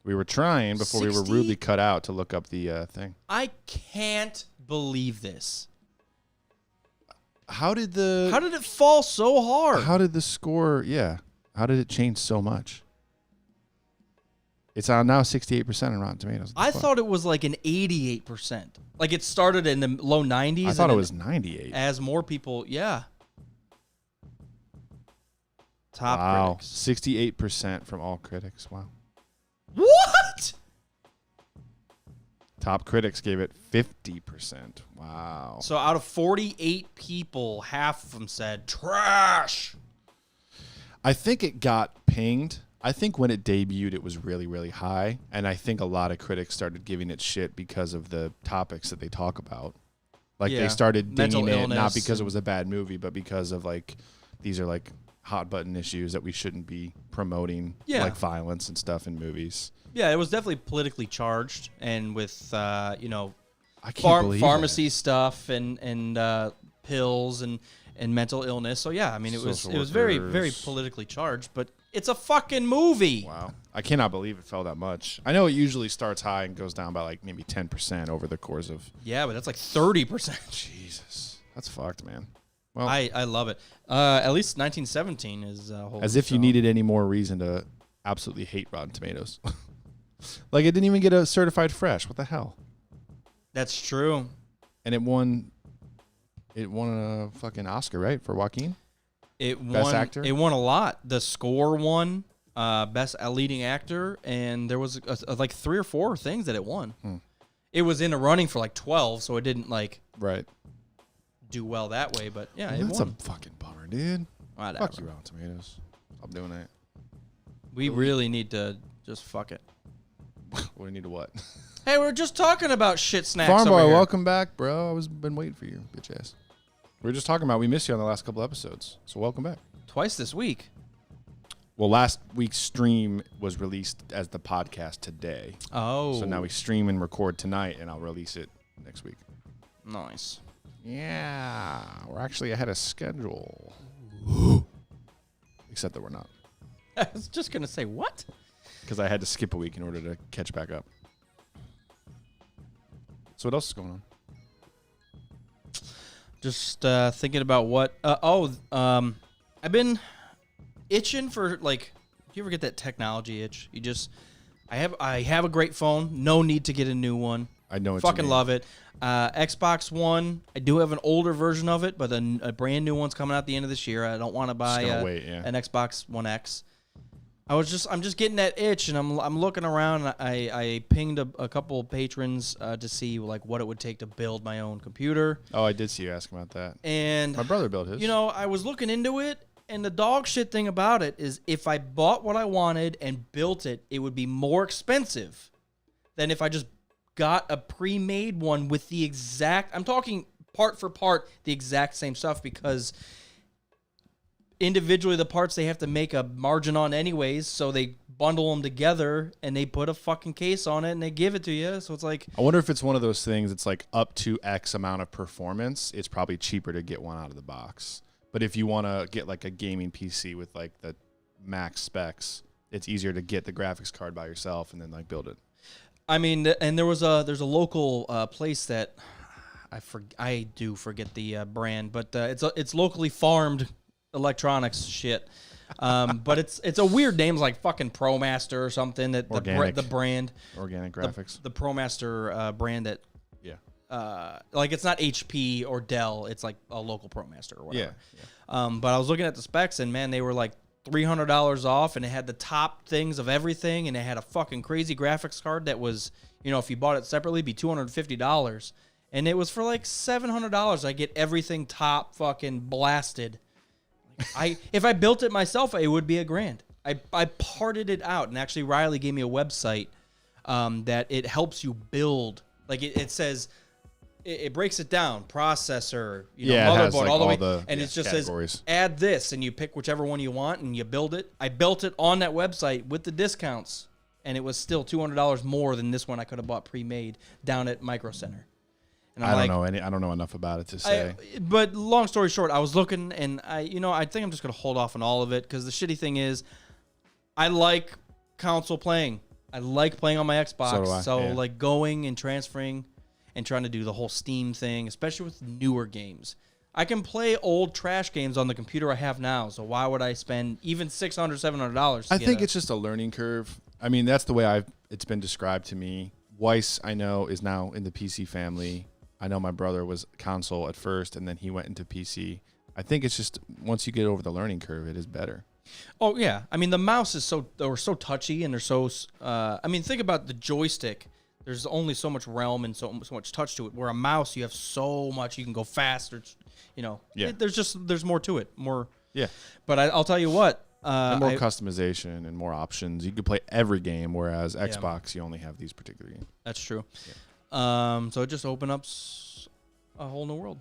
We were trying before 60? we were rudely cut out to look up the thing. I can't believe this. How did it fall so hard? How did the score? Yeah. How did it change so much? It's on now 68% on Rotten Tomatoes. I thought it was like an 88%. Like it started in the low 90s. I thought it was 98. As more people, yeah. Top wow. critics. 68% from all critics. Wow. What? Top critics gave it 50%. Wow. So out of 48 people, half of them said trash. I think it got pinged. I think when it debuted, it was really, really high. And I think a lot of critics started giving it shit because of the topics that they talk about. Like they started dinging it, not because it was a bad movie, but because of like, these are like hot button issues that we shouldn't be promoting, like violence and stuff in movies. Yeah, it was definitely politically charged, and with you know, I can't believe pharmacy that. stuff and pills and mental illness. So yeah, I mean it was very, very politically charged, but it's a fucking movie. Wow, I cannot believe it fell that much. I know it usually starts high and goes down by like maybe 10% over the course of. Yeah, but that's like 30%. Jesus, that's fucked, man. Well, I love it. At least 1917 is as if you needed any more reason to absolutely hate Rotten Tomatoes. Like it didn't even get a certified fresh. What the hell? That's true. And it won a fucking Oscar, right, for Joaquin? Best actor? It won a lot. The score won best leading actor, and there was like 3 or 4 things that it won. It was in a running for like 12, so it didn't like do well that way. But yeah, it that's won. a fucking bummer, dude. Whatever. Fuck you, Rotten Tomatoes. I'm doing that. We really need to just fuck it. We need to what? Hey, we're just talking about shit snacks. Farm over Boy, here. welcome back, bro. I was been waiting for you, bitch ass. We were just talking about we missed you on the last couple episodes, so welcome back. Twice this week. Well, last week's stream was released as the podcast today. Oh. So now we stream and record tonight, and I'll release it next week. Nice. Yeah, we're actually ahead of schedule. Except that we're not. I was just going to say, what? Because I had to skip a week in order to catch back up. So what else is going on? Just thinking about what... I've been itching for, like... Do you ever get that technology itch? You just... I have a great phone. No need to get a new one. I know it's fucking love it. Xbox One. I do have an older version of it, but a brand new one's coming out the end of this year. I don't want to buy an Xbox One X. I'm just getting that itch, and I'm looking around. And I pinged a couple of patrons to see like what it would take to build my own computer. Oh, I did see you ask about that. And my brother built his. You know, I was looking into it, and the dog shit thing about it is if I bought what I wanted and built it, it would be more expensive than if I just got a pre-made one with the exact. I'm talking part for part the exact same stuff because. Individually, the parts they have to make a margin on anyways, so they bundle them together and they put a fucking case on it and they give it to you. So it's like, I wonder if it's one of those things. It's like up to X amount of performance. It's probably cheaper to get one out of the box. But if you want to get like a gaming PC with like the max specs, it's easier to get the graphics card by yourself and then like build it. I mean, and there's a local place that I do forget the brand, but it's locally farmed electronics shit, but it's a weird name like fucking ProMaster or something that the brand Organic Graphics the ProMaster brand that like it's not HP or Dell, it's like a local ProMaster or whatever. But I was looking at the specs and man, they were like $300 off, and it had the top things of everything, and it had a fucking crazy graphics card that was, you know, if you bought it separately, it'd be $250, and it was for like $700. I get everything top fucking blasted. If I built it myself, it would be $1,000. I parted it out, and actually Riley gave me a website that it helps you build. Like it says, it breaks it down, processor, motherboard, like all the way, and it just says add this, and you pick whichever one you want, and you build it. I built it on that website with the discounts, and it was still $200 more than this one I could have bought pre-made down at Micro Center. And I don't know enough about it to say. But long story short, I was looking, and I think I'm just gonna hold off on all of it because the shitty thing is, I like console playing. I like playing on my Xbox. So do I, So yeah. like going and transferring and trying to do the whole Steam thing, especially with newer games. I can play old trash games on the computer I have now. So why would I spend even $600, $700? I think it's just a learning curve. I mean, that's the way it's been described to me. Weiss, I know, is now in the PC family. I know my brother was console at first, and then he went into PC. I think it's just once you get over the learning curve, it is better. Oh yeah, I mean the mouse is so touchy, and they're so. I mean, think about the joystick. There's only so much realm and so much touch to it. Where a mouse, you have so much. You can go faster. You know. Yeah. There's more to it. More. Yeah. But I'll tell you what. And more customization and more options. You could play every game, whereas Xbox, you only have these particular games. That's true. Yeah. So it just opens up a whole new world.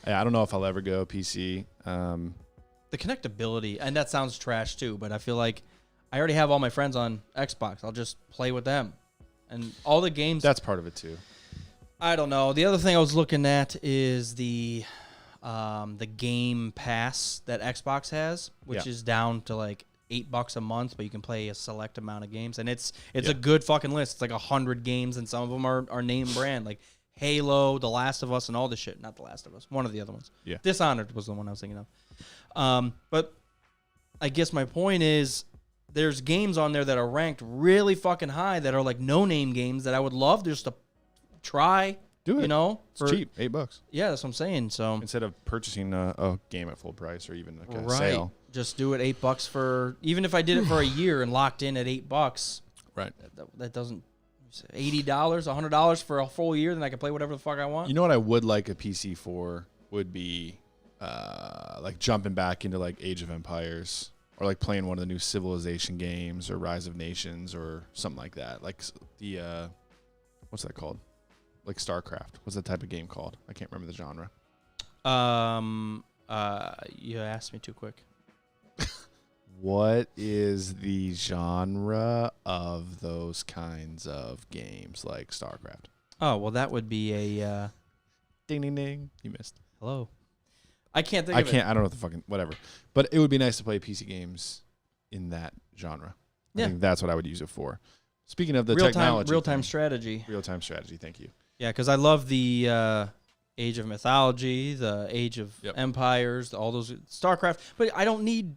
Yeah, I don't know if I'll ever go PC. The connectability, and that sounds trash too, but I feel like I already have all my friends on Xbox. I'll just play with them. And all the games... That's part of it too. I don't know. The other thing I was looking at is the Game Pass that Xbox has, which is down to like $8 a month, but you can play a select amount of games. And it's a good fucking list. It's like 100 games, and some of them are name brand, like Halo, The Last of Us, and all this shit. Not The Last of Us. One of the other ones. Yeah. Dishonored was the one I was thinking of. But I guess my point is there's games on there that are ranked really fucking high that are like no-name games that I would love just to try. Do it. You know? It's cheap. $8. Yeah, that's what I'm saying. So instead of purchasing a game at full price or even like a right. sale. Just do it $8 for, even if I did it for a year and locked in at $8. Right. That doesn't, $80, $100 for a full year, then I can play whatever the fuck I want. You know what I would like a PC for would be like jumping back into like Age of Empires or like playing one of the new Civilization games or Rise of Nations or something like that. Like the what's that called? Like StarCraft. What's that type of game called? I can't remember the genre. You asked me too quick. What is the genre of those kinds of games like StarCraft? Oh, well, that would be a Ding ding ding. You missed. hello. I can't think of it. I don't know what the fucking whatever. But it would be nice to play PC games in that genre. Yeah. I think that's what I would use it for. Speaking of the technology. Real-time strategy. Real-time strategy, thank you. Yeah, because I love the Age of Mythology, the Age of Yep. Empires, all those StarCraft. But I don't need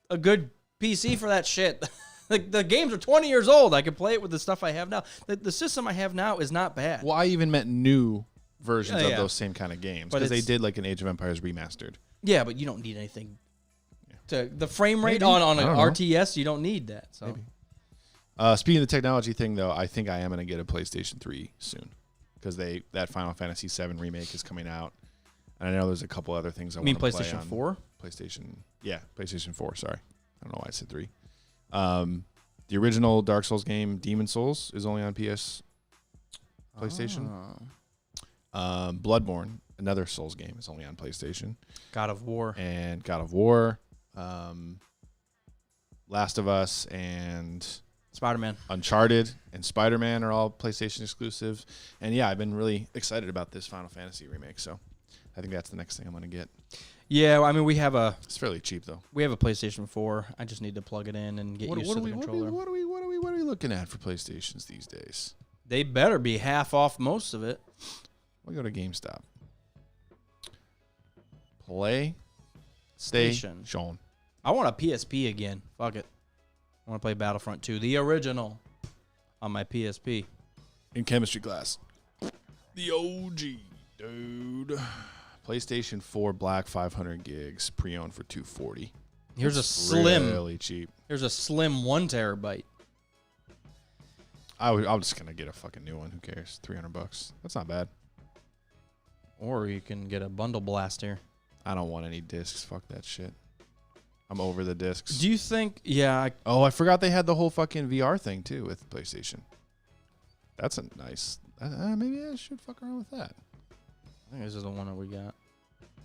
a good PC for that shit. Like the games are 20 years old. I can play it with the stuff I have now. The system I have now is not bad. Well, I even meant new versions Yeah, of yeah. those same kind of games But because they it's- did like an Age of Empires remastered. Yeah, but you don't need anything. The frame rate Maybe. on I an don't know. RTS, you don't need that. So Maybe. Speaking of the technology thing, though, I think I am going to get a PlayStation 3 soon because that Final Fantasy VII remake is coming out, and I know there's a couple other things I you mean want to play PlayStation on 4? PlayStation 4. Sorry, I don't know why I said 3. The original Dark Souls game, Demon Souls, is only on PlayStation. Bloodborne, another Souls game, is only on PlayStation. God of War. And God of War, Last of Us, and Spider-Man. Uncharted and Spider-Man are all PlayStation exclusives. And yeah, I've been really excited about this Final Fantasy remake, so I think that's the next thing I'm going to get. Yeah, well, I mean, we have a It's fairly cheap, though. PlayStation 4. I just need to plug it in and get used to the controller. What are we looking at for PlayStations these days? They better be half off most of it. We'll go to GameStop. PlayStation. Station. I want a PSP again. Fuck it. I want to play Battlefront 2, the original, on my PSP. In chemistry class. The OG, dude. PlayStation 4 Black 500 gigs, pre-owned for $240. Here's That's a slim. really cheap. Here's a slim 1 terabyte. I'm just gonna get a fucking new one. Who cares? $300. That's not bad. Or you can get a bundle blaster. I don't want any discs. Fuck that shit. I'm over the discs. Do you think? Yeah. I forgot they had the whole fucking VR thing too with PlayStation. That's a nice. Maybe I should fuck around with that. I think this is the one that we got.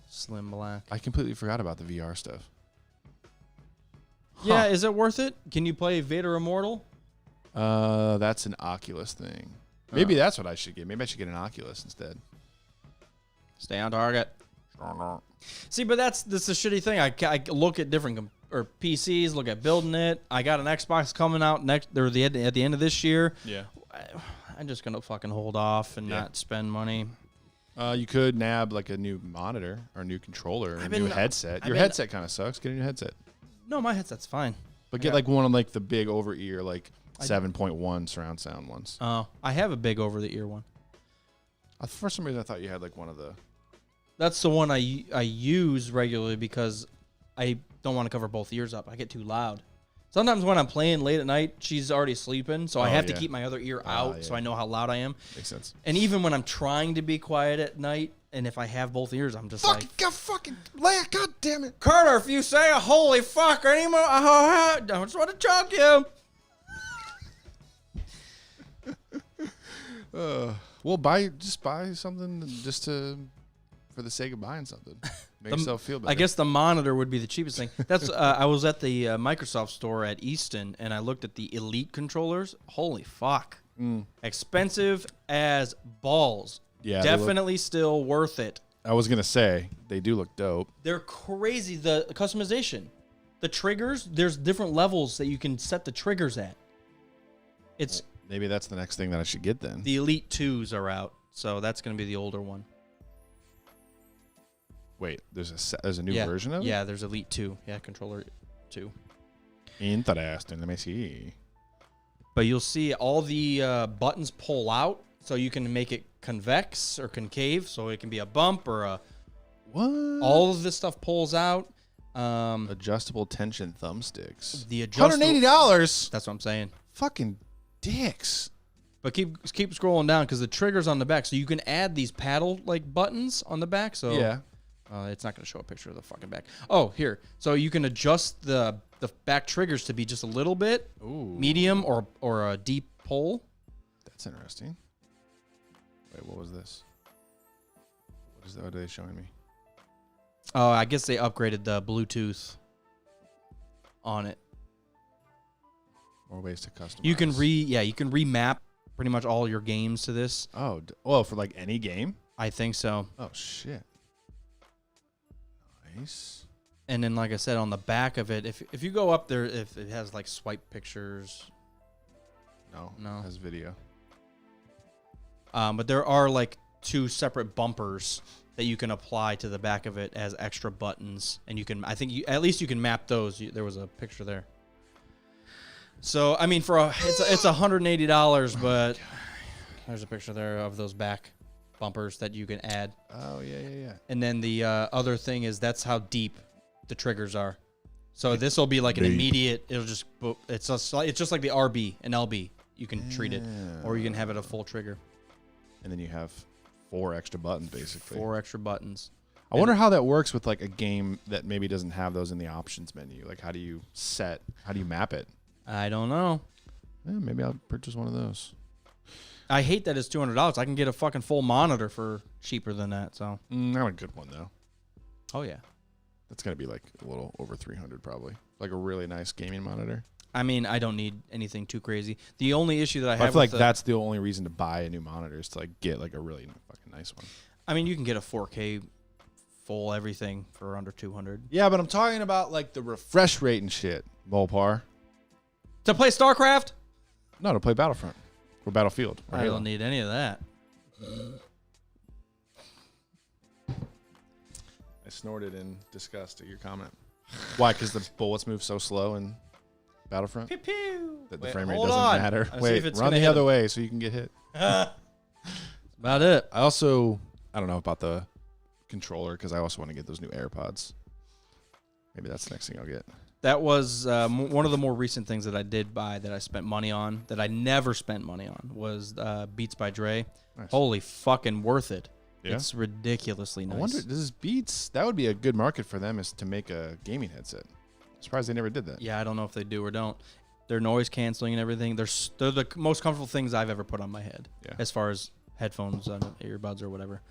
Slim black. I completely forgot about the VR stuff. Yeah, is it worth it? Can you play Vader Immortal? That's an Oculus thing. Maybe that's what I should get. Maybe I should get an Oculus instead. Stay on target. See, but that's a shitty thing. I look at different or PCs, look at building it. I got an Xbox coming out at the end of this year. Yeah. I'm just gonna fucking hold off and not spend money. You could nab like a new monitor or a new controller or a new headset. Your headset kind of sucks. Get a new headset. No, my headset's fine. But get like one of like the big over ear like 7.1 surround sound ones. Oh, I have a big over the ear one. For some reason, I thought you had like one of the. That's the one I use regularly because I don't want to cover both ears up. I get too loud. Sometimes when I'm playing late at night, she's already sleeping, so I have to keep my other ear out so I know how loud I am. Makes sense. And even when I'm trying to be quiet at night, and if I have both ears, I'm just God damn it. Carter, if you say a holy fuck anymore, I just want to choke you. Well, just buy something for the sake of buying something. Make yourself feel better. I guess the monitor would be the cheapest thing. That's I was at the Microsoft store at Easton, and I looked at the Elite controllers. Holy fuck. Expensive as balls. Yeah, definitely still worth it. I was going to say, they do look dope. They're crazy. The customization. The triggers, there's different levels that you can set the triggers at. It's maybe that's the next thing that I should get then. The Elite 2s are out, so that's going to be the older one. Wait, there's a new version of it? Yeah, there's Elite 2. Yeah, controller 2. Interesting. Let me see. But you'll see all the buttons pull out, so you can make it convex or concave, so it can be a bump or a... What? All of this stuff pulls out. Adjustable tension thumbsticks. The adjustable... $180? That's what I'm saying. Fucking dicks. But keep scrolling down, because the trigger's on the back, so you can add these paddle-like buttons on the back, so... Yeah. It's not going to show a picture of the fucking back. Oh, here. So you can adjust the back triggers to be just a little bit medium or a deep pull. That's interesting. Wait, what was this? What are they showing me? Oh, I guess they upgraded the Bluetooth on it. More ways to customize. You can remap pretty much all your games to this. Oh, well, for like any game? I think so. Oh, shit. Nice. And then, like I said, on the back of it, if you go up there, if it has like swipe pictures. No. It has video. But there are like 2 separate bumpers that you can apply to the back of it as extra buttons, and you can. I think at least you can map those. There was a picture there. So I mean, it's $180, but there's a picture there of those back bumpers that you can add. Oh yeah. And then the other thing is that's how deep the triggers are. So this will be like an immediate. It'll just it's just like the RB and LB. You can treat it, or you can have it a full trigger. And then you have 4 extra buttons, basically. 4 extra buttons. I wonder how that works with like a game that maybe doesn't have those in the options menu. Like how do you map it? I don't know. Yeah, maybe I'll purchase one of those. I hate that it's $200. I can get a fucking full monitor for cheaper than that. So not a good one though. Oh yeah, that's gotta be like a little over $300 probably. Like a really nice gaming monitor. I mean, I don't need anything too crazy. The only issue that I have, I feel like that's the only reason to buy a new monitor is to like get like a really fucking nice one. I mean, you can get a 4K full everything for under $200. Yeah, but I'm talking about like the refresh rate and shit. Volpar. To play StarCraft? No, to play Battlefront. Or Battlefield. Or I don't need any of that. I snorted in disgust at your comment. Why? Because the bullets move so slow in Battlefront? Pew pew. That the frame rate doesn't matter. Wait, run the other way so you can get hit. That's about it. I don't know about the controller because I also want to get those new AirPods. Maybe that's the next thing I'll get. That was one of the more recent things that I did buy that I spent money on that I never spent money on was Beats by Dre. Nice. Holy fucking worth it. Yeah? It's ridiculously nice. I wonder, does Beats, that would be a good market for them is to make a gaming headset. I'm surprised they never did that. Yeah, I don't know if they do or don't. They're noise canceling and everything. They're the most comfortable things I've ever put on my head as far as headphones and earbuds or whatever.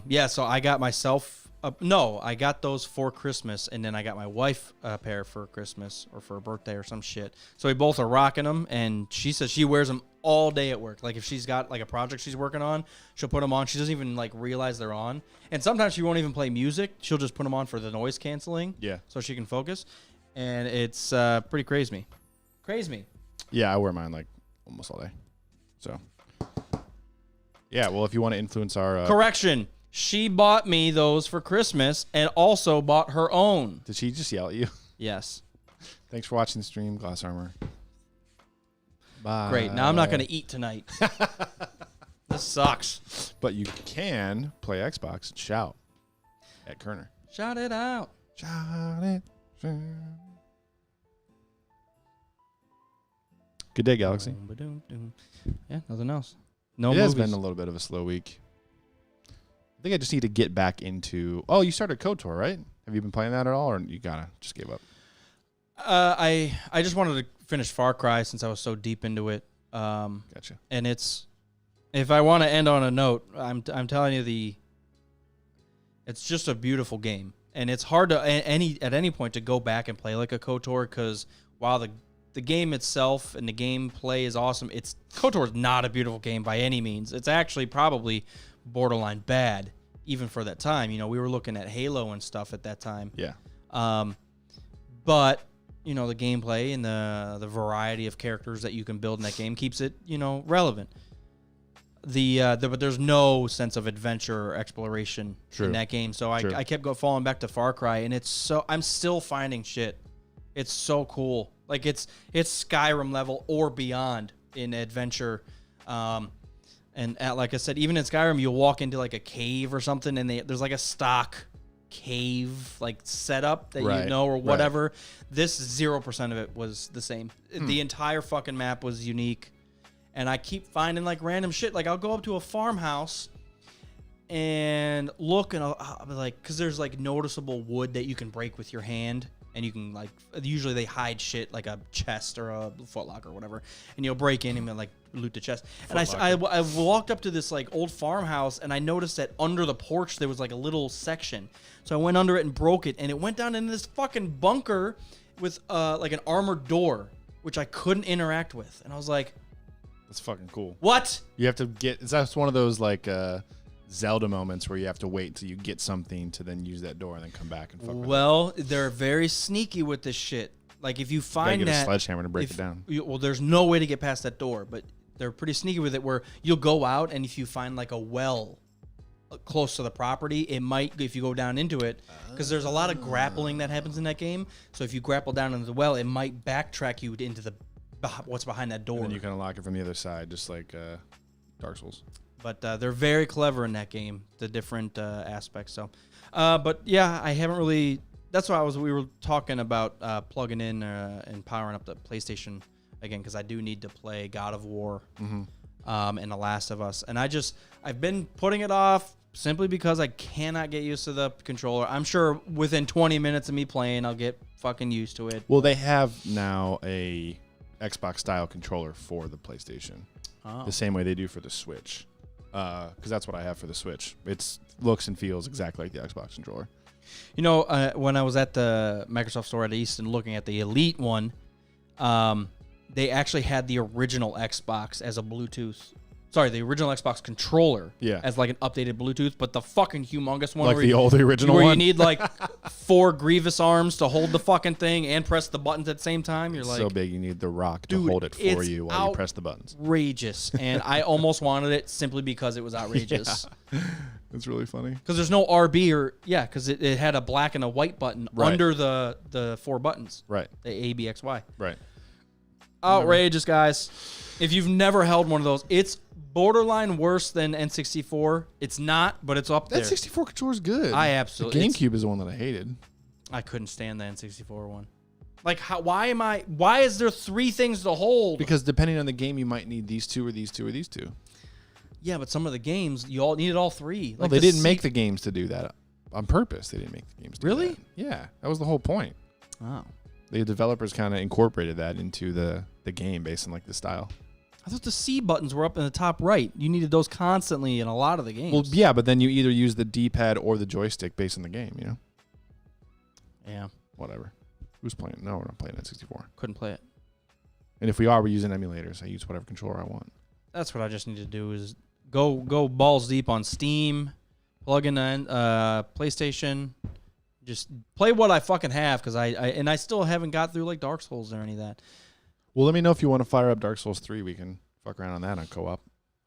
Yeah, so I got myself... I got those for Christmas, and then I got my wife a pair for Christmas or for her birthday or some shit. So we both are rocking them, and she says she wears them all day at work. Like if she's got like a project she's working on, she'll put them on. She doesn't even like realize they're on. And sometimes she won't even play music. She'll just put them on for the noise canceling. Yeah. So she can focus. And it's pretty crazy. Yeah, I wear mine like almost all day. So. Yeah, well, if you want to influence our... Correction. She bought me those for Christmas and also bought her own. Did she just yell at you? Yes. Thanks for watching the stream, Glass Armor. Bye. Great. Now I'm not going to eat tonight. This sucks. But you can play Xbox and shout at Kerner. Shout it out. Shout it. Good day, Galaxy. Yeah, nothing else. No It movies. has been a little bit of a slow week. I think I just need to get back into... Oh, you started KOTOR, right? Have you been playing that at all, or you just gave up? I just wanted to finish Far Cry since I was so deep into it. Gotcha. And it's... If I want to end on a note, I'm telling you it's just a beautiful game. And it's hard to at any point to go back and play like a KOTOR because while the game itself and the gameplay is awesome, KOTOR is not a beautiful game by any means. It's actually probably borderline bad, even for that time. You know, we were looking at Halo and stuff at that time. Yeah. But you know, the gameplay and the variety of characters that you can build in that game keeps it, you know, relevant. But there's no sense of adventure or exploration in that game. So I kept falling back to Far Cry, and I'm still finding shit. It's so cool. Like it's Skyrim level or beyond in adventure. Like I said, even in Skyrim, you'll walk into like a cave or something, and there's like a stock cave like setup that you know or whatever. Right. This 0% of it was the same. The entire fucking map was unique. And I keep finding like random shit. Like I'll go up to a farmhouse and look, and I'll be like, because there's like noticeable wood that you can break with your hand, and you can like usually they hide shit like a chest or a footlocker or whatever, and you'll break in and like loot the chest. And I walked up to this like old farmhouse, and I noticed that under the porch there was like a little section. So I went under it and broke it, and it went down into this fucking bunker with like an armored door, which I couldn't interact with, and I was like. That's fucking cool. What? You have to that's one of those like Zelda moments where you have to wait until you get something to then use that door and then come back and fuck with it. Well, they're very sneaky with this shit. Like if you find you gotta get a sledgehammer to break it down. Well, there's no way to get past that door, but they're pretty sneaky with it where you'll go out, and if you find like a well close to the property, it might, if you go down into it, because there's a lot of grappling that happens in that game. So if you grapple down into the well, it might backtrack you into what's behind that door. And then you can unlock it from the other side, just like Dark Souls. But they're very clever in that game, the different aspects. So, but yeah, I haven't really. That's why we were talking about plugging in and powering up the PlayStation again, because I do need to play God of War and The Last of Us, and I've been putting it off simply because I cannot get used to the controller. I'm sure within 20 minutes of me playing, I'll get fucking used to it. Well, they have now a Xbox style controller for the PlayStation, the same way they do for the Switch, because that's what I have for the Switch. It looks and feels exactly like the Xbox controller. You know, when I was at the Microsoft store at East and looking at the Elite one, they actually had the original Xbox as a Bluetooth. Sorry, the original Xbox controller as like an updated Bluetooth, but the fucking humongous one. Like the original one? Where you need like 4 Grievous arms to hold the fucking thing and press the buttons at the same time. You're like, so big you need the Rock to hold it for you while you press the buttons. Outrageous. And I almost wanted it simply because it was outrageous. It's really funny. Because there's no RB because it had a black and a white button under the 4 buttons. Right. The A, B, X, Y. Right. Outrageous, guys. If you've never held one of those, it's borderline worse than N64. It's not, but it's up there. That N64 controller's good. I absolutely. The GameCube is the one that I hated. I couldn't stand the N64 one. Like, why is there 3 things to hold? Because depending on the game, you might need these 2 or these 2 or these 2. Yeah, but some of the games, you all needed all 3. Well, they didn't make the games to do that on purpose. They didn't make the games to do that. Yeah, that was the whole point. Oh. The developers kind of incorporated that into the game based on like the style. I thought the C buttons were up in the top right. You needed those constantly in a lot of the games. Well, yeah, but then you either use the D-pad or the joystick based on the game, you know? Yeah. Whatever. Who's playing? No, we're not playing N64. Couldn't play it. And if we are, we're using emulators. I use whatever controller I want. That's what I just need to do is go balls deep on Steam, plug in a PlayStation, just play what I fucking have because I still haven't got through like Dark Souls or any of that. Well, let me know if you want to fire up Dark Souls 3. We can fuck around on that on co-op.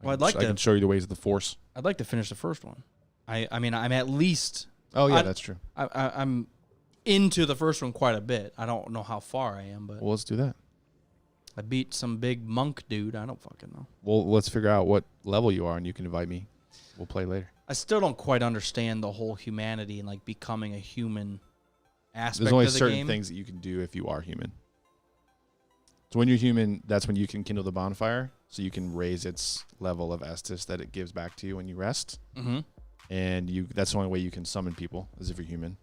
Well, I can show you the ways of the Force. I'd like to finish the first one. I mean, I'm at least. Oh yeah, that's true. I'm into the first one quite a bit. I don't know how far I am, but well, let's do that. I beat some big monk dude. I don't fucking know. Well, let's figure out what level you are, and you can invite me. We'll play later. I still don't quite understand the whole humanity and like becoming a human aspect of the game. There's only certain things that you can do if you are human. So when you're human, that's when you can kindle the bonfire, so you can raise its level of Estus that it gives back to you when you rest. Mm-hmm. And that's the only way you can summon people, is if you're human.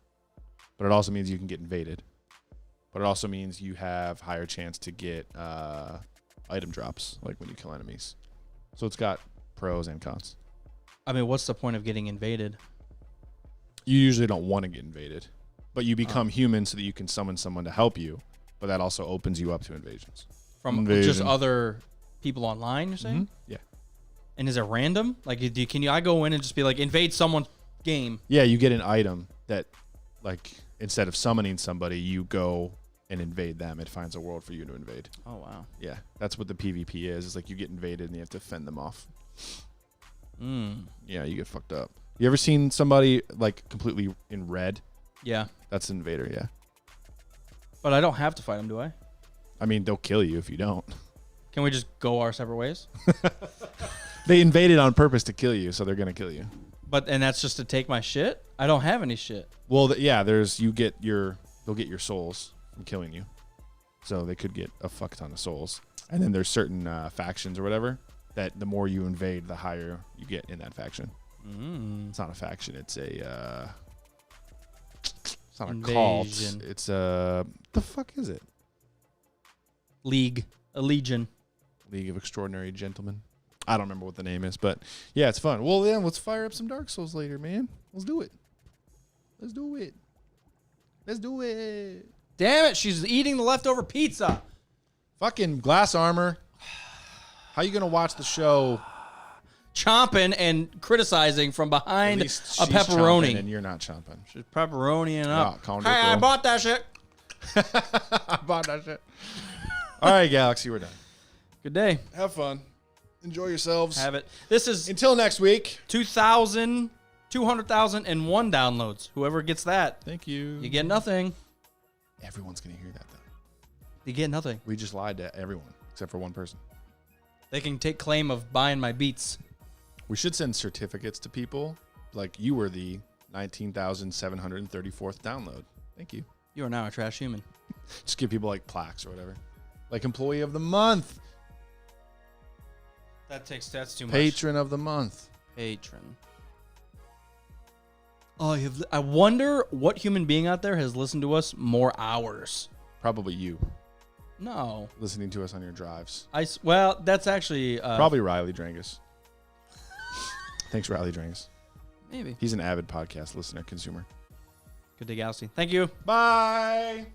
But it also means you can get invaded. But it also means you have higher chance to get item drops, like when you kill enemies. So it's got pros and cons. I mean, what's the point of getting invaded? You usually don't want to get invaded. But you become human so that you can summon someone to help you. But that also opens you up to invasions. From just other people online, you're saying? Mm-hmm. Yeah. And is it random? Like, can I go in and just be like, invade someone's game? Yeah, you get an item that, like, instead of summoning somebody, you go and invade them. It finds a world for you to invade. Oh, wow. Yeah, that's what the PvP is. It's like you get invaded and you have to fend them off. Yeah, you get fucked up. You ever seen somebody, like, completely in red? Yeah. That's an invader, yeah. But I don't have to fight them, do I? I mean, they'll kill you if you don't. Can we just go our separate ways? They invaded on purpose to kill you, so they're going to kill you. And that's just to take my shit? I don't have any shit. Well, yeah, they'll get your souls from killing you. So they could get a fuck ton of souls. And then there's certain factions or whatever that the more you invade, the higher you get in that faction. It's not a faction. It's a... it's not Invasion. A cult. It's a... The fuck is it? League. A legion. League of Extraordinary Gentlemen. I don't remember what the name is, but yeah, it's fun. Well, then let's fire up some Dark Souls later, man. Let's do it. Let's do it. Let's do it. Damn it, she's eating the leftover pizza. Fucking glass armor. How you gonna watch the show? Chomping and criticizing from behind a pepperoni. And you're not chomping. She's pepperoniing up. No, hey, I bought that shit. I bought that shit. All right, Galaxy, we're done. Good day. Have fun. Enjoy yourselves. Have it. This is until next week. 200,001 downloads. Whoever gets that, thank you. You get nothing. Everyone's gonna hear that though. You get nothing. We just lied to everyone except for one person. They can take claim of buying my beats. We should send certificates to people like you were the 19,734th download. Thank you. You are now a trash human. Just give people like plaques or whatever. Like employee of the month. That's too much. Patron of the month. Patron. Oh, I wonder what human being out there has listened to us more hours. Probably you. No. Listening to us on your drives. Well, that's actually... probably Riley Drangus. Thanks, Riley Drangus. Maybe. He's an avid podcast listener, consumer. Good day, Galaxy. Thank you. Bye.